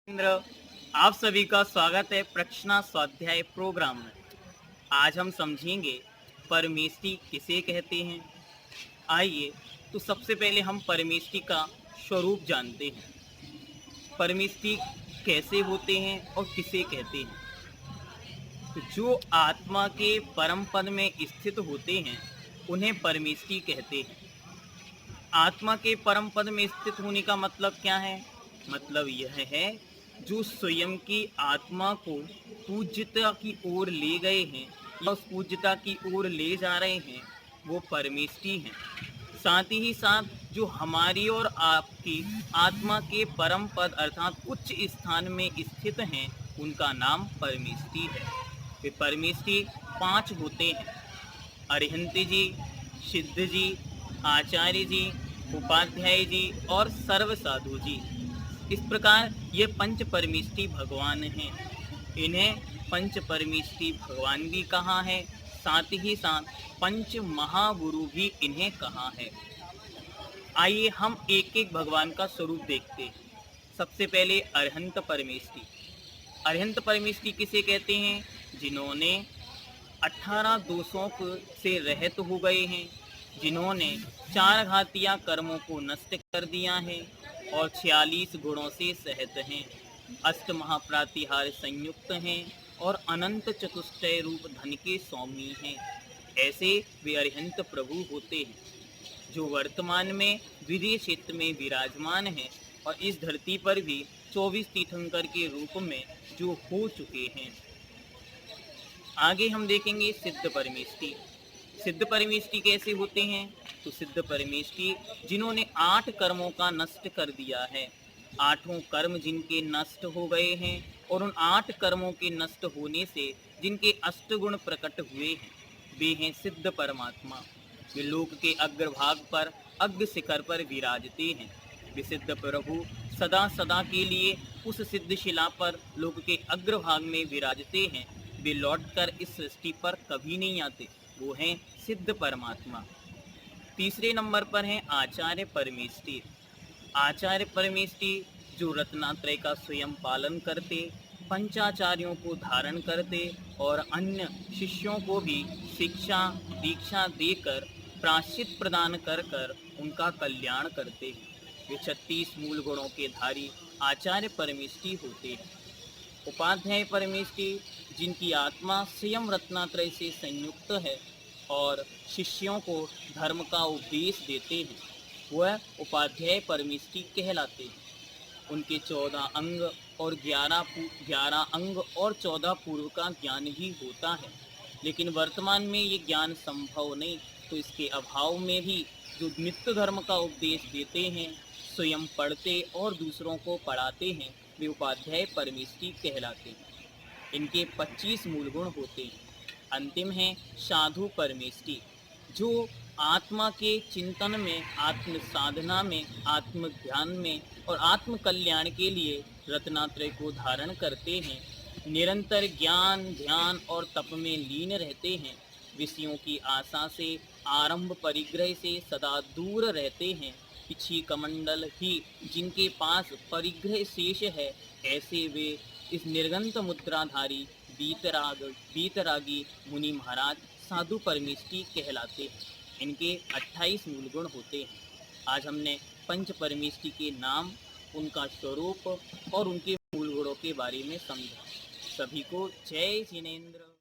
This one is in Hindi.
इंद्र, आप सभी का स्वागत है प्रश्ना स्वाध्याय प्रोग्राम में। आज हम समझेंगे परमेष्टि किसे कहते हैं। आइए तो सबसे पहले हम परमेष्टि का स्वरूप जानते हैं। परमेष्टि कैसे होते हैं और किसे कहते हैं। तो जो आत्मा के परम पद में स्थित होते हैं उन्हें परमेष्टि कहते हैं। आत्मा के परम पद में स्थित होने का मतलब क्या है? मतलब यह है जो स्वयं की आत्मा को पूज्यता की ओर ले गए हैं या उस पूज्यता की ओर ले जा रहे हैं, वो परमेष्टि हैं। साथ ही साथ जो हमारी और आपकी आत्मा के परम पद अर्थात उच्च स्थान में स्थित हैं, उनका नाम परमेष्टि है। वे परमेष्टि 5 होते हैं: अरिहंत जी, सिद्ध जी, आचार्य जी, उपाध्याय जी और सर्व साधु जी। इस प्रकार ये पंच परमेष्टि भगवान हैं। इन्हें पंच परमेष्टि भगवान भी कहा है, साथ ही साथ पंच महागुरु भी इन्हें कहा है। आइए हम एक एक भगवान का स्वरूप देखते हैं। सबसे पहले अरहंत परमेष्टि। अरहंत परमेष्टि किसे कहते हैं? जिन्होंने 18 दोषों से रहित हो गए हैं, जिन्होंने 4 घातिया कर्मों को नष्ट कर दिया है और 46 गुणों से सहित हैं, अष्ट महाप्रातिहार संयुक्त हैं और अनंत चतुष्टय रूप धन के स्वामी हैं। ऐसे वे अरिहंत प्रभु होते हैं जो वर्तमान में विदेह क्षेत्र में विराजमान हैं और इस धरती पर भी 24 तीर्थंकर के रूप में जो हो चुके हैं। आगे हम देखेंगे सिद्ध परमेष्टि। सिद्ध परमेष्टि कैसे होते हैं? तो सिद्ध परमेष्टि जिन्होंने 8 कर्मों का नष्ट कर दिया है, 8 कर्म जिनके नष्ट हो गए हैं और उन 8 कर्मों के नष्ट होने से जिनके अष्टगुण प्रकट हुए हैं, वे हैं सिद्ध परमात्मा। वे लोक के अग्रभाग पर अग्र शिखर पर विराजते हैं। वे सिद्ध प्रभु सदा सदा के लिए उस सिद्ध शिला पर लोक के अग्रभाग में विराजते हैं। वे लौटकर इस सृष्टि पर कभी नहीं आते। वो हैं सिद्ध परमात्मा। तीसरे नंबर पर हैं आचार्य परमेष्टि। आचार्य परमेष्टि जो रत्नात्रय का स्वयं पालन करते, पंचाचार्यों को धारण करते और अन्य शिष्यों को भी शिक्षा दीक्षा देकर प्रायश्चित प्रदान कर कर उनका कल्याण करते हैं। वे 36 मूल गुणों के धारी आचार्य परमेष्टि होते हैं। उपाध्याय परमेष्टि जिनकी आत्मा स्वयं रत्नात्रय से संयुक्त है और शिष्यों को धर्म का उपदेश देते हैं, वह उपाध्याय परमेष्टि कहलाते हैं। उनके 14 अंग और 11 अंग और 14 पूर्व का ज्ञान भी होता है, लेकिन वर्तमान में ये ज्ञान संभव नहीं, तो इसके अभाव में भी जो नित्य धर्म का उपदेश देते हैं, स्वयं पढ़ते और दूसरों को पढ़ाते हैं, वे उपाध्याय परमेष्टि कहलाते हैं। इनके 25 मूल गुण होते हैं। अंतिम है साधु परमेष्टि जो आत्मा के चिंतन में, आत्म साधना में, आत्म ध्यान में और आत्म कल्याण के लिए रत्नात्रय को धारण करते हैं, निरंतर ज्ञान ध्यान और तप में लीन रहते हैं, विषयों की आशा से आरंभ परिग्रह से सदा दूर रहते हैं, पिछी कमंडल ही जिनके पास परिग्रह शेष है, ऐसे वे इस निर्गंत मुद्राधारी बीतरागी मुनि महाराज साधु परमेष्टि कहलाते हैं। इनके 28 मूल गुण होते हैं। आज हमने पंच परमेष्टि के नाम, उनका स्वरूप और उनके मूल गुणों के बारे में समझा। सभी को जय जिनेंद्र।